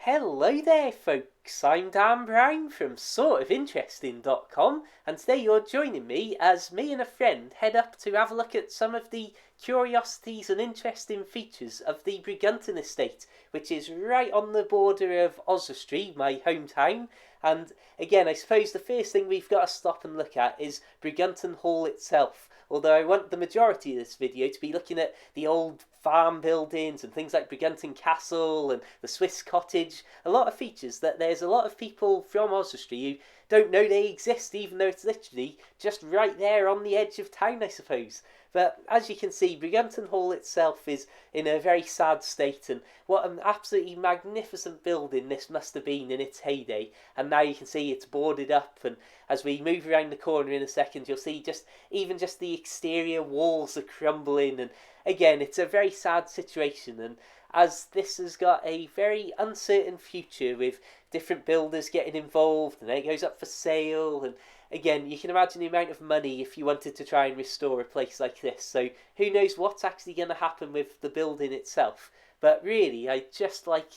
Hello there, folks. I'm Dan Brown from sortofinteresting.com, and today you're joining me as me and a friend head up to have a look at some of the curiosities and interesting features of the Brigunton estate, which is right on the border of Oswestry, my hometown. And again, I suppose the first thing we've got to stop and look at is Brigunton Hall itself. Although I want the majority of this video to be looking at the old farm buildings and things like Brigunton Castle and the Swiss Cottage. A lot of features that there's a lot of people from Oswestry who don't know they exist, even though it's literally just right there on the edge of town, I suppose. But as you can see, Brigunton Hall itself is in a very sad state, and what an absolutely magnificent building this must have been in its heyday. And now you can see it's boarded up, and as we move around the corner in a second, you'll see even just the exterior walls are crumbling, and again, it's a very sad situation. And as this has got a very uncertain future with different builders getting involved, and then it goes up for sale, and again, you can imagine the amount of money if you wanted to try and restore a place like this. So who knows what's actually going to happen with the building itself. But really, I just like,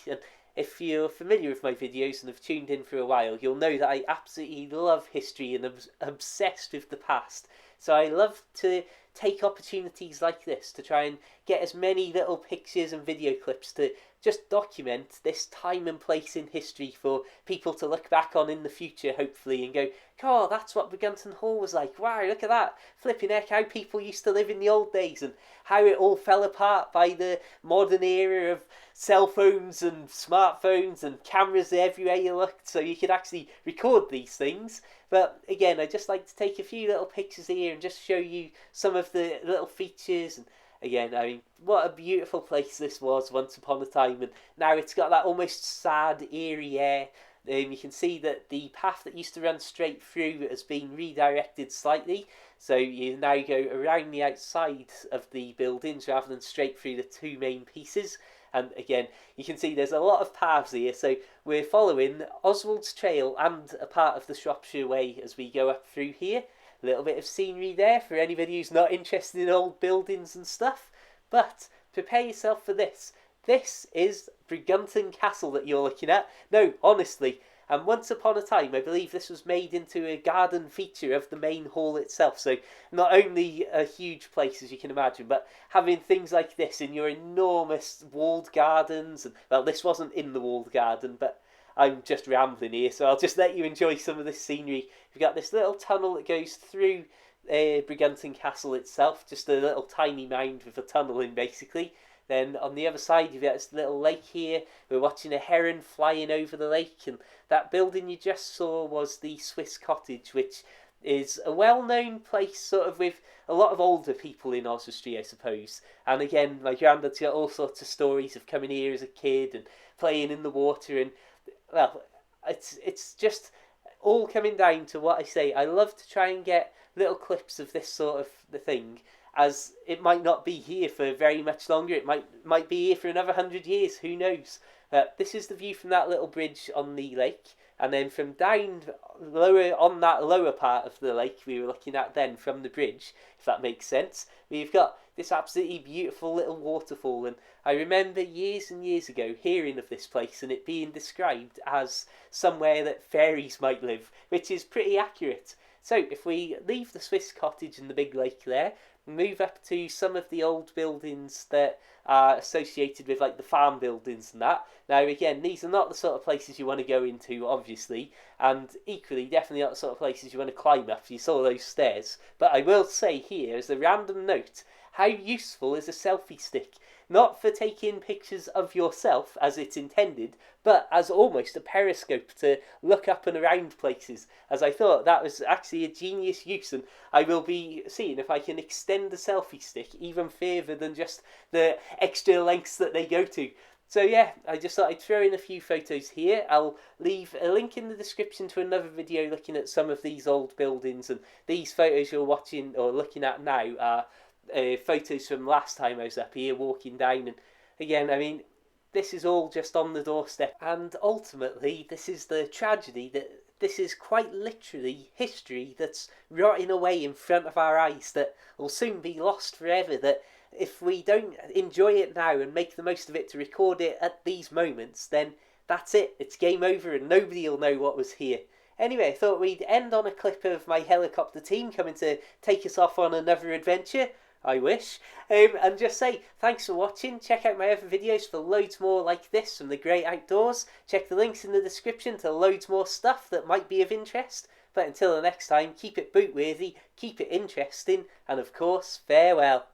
if you're familiar with my videos and have tuned in for a while, you'll know that I absolutely love history and am obsessed with the past. So I love to take opportunities like this to try and get as many little pictures and video clips to just document this time and place in history for people to look back on in the future, hopefully, and go, oh, that's what Brigunton Hall was like. Wow, look at that. Flipping heck, how people used to live in the old days, and how it all fell apart by the modern era of cell phones and smartphones and cameras everywhere you looked, so you could actually record these things. But again, I just like to take a few little pictures here and just show you some of the little features. And again, I mean, what a beautiful place this was once upon a time, and now it's got that almost sad, eerie air. You can see that the path that used to run straight through has been redirected slightly, so you now go around the outside of the buildings rather than straight through the two main pieces. And again, you can see there's a lot of paths here, so we're following Oswald's Trail and a part of the Shropshire Way as we go up through here. A little bit of scenery there for anybody who's not interested in old buildings and stuff. But prepare yourself for this. This is Brigunton Castle that you're looking at. No, honestly. And once upon a time, I believe this was made into a garden feature of the main hall itself. So not only a huge place, as you can imagine, but having things like this in your enormous walled gardens. And well, this wasn't in the walled garden, but I'm just rambling here, so I'll just let you enjoy some of this scenery. We've got this little tunnel that goes through Brigunton Castle itself, just a little tiny mound with a tunnel in, basically. Then on the other side, you've got this little lake here. We're watching a heron flying over the lake, and that building you just saw was the Swiss Cottage, which is a well-known place, sort of with a lot of older people in Oswestry, I suppose. And again, my granddad's got all sorts of stories of coming here as a kid and playing in the water, and well, it's just all coming down to what I say. I love to try and get little clips of this sort of the thing, as it might not be here for very much longer. It might be here for another 100 years. Who knows? This is the view from that little bridge on the lake, and then from down lower on that lower part of the lake we were looking at then from the bridge, if that makes sense, we've got this absolutely beautiful little waterfall. And I remember years and years ago hearing of this place and it being described as somewhere that fairies might live, which is pretty accurate. So if we leave the Swiss Cottage and the big lake there, move up to some of the old buildings that are associated with like the farm buildings and that. Now again, these are not the sort of places you want to go into, obviously, and equally definitely not the sort of places you want to climb up. You saw those stairs. But I will say here as a random note, how useful is a selfie stick? Not for taking pictures of yourself as it's intended, but as almost a periscope to look up and around places, as I thought that was actually a genius use. And I will be seeing if I can extend the selfie stick even further than just the extra lengths that they go to. So yeah, I just thought I'd throw in a few photos here. I'll leave a link in the description to another video looking at some of these old buildings, and these photos you're watching or looking at now are photos from last time I was up here walking down. And again, I mean, this is all just on the doorstep, and ultimately this is the tragedy, that this is quite literally history that's rotting away in front of our eyes, that will soon be lost forever, that if we don't enjoy it now and make the most of it to record it at these moments, then that's it. It's game over and nobody will know what was here. Anyway, I thought we'd end on a clip of my helicopter team coming to take us off on another adventure. I wish. And just say thanks for watching. Check out my other videos for loads more like this from the great outdoors. Check the links in the description to loads more stuff that might be of interest. But until the next time, keep it boot worthy, keep it interesting, and of course, farewell.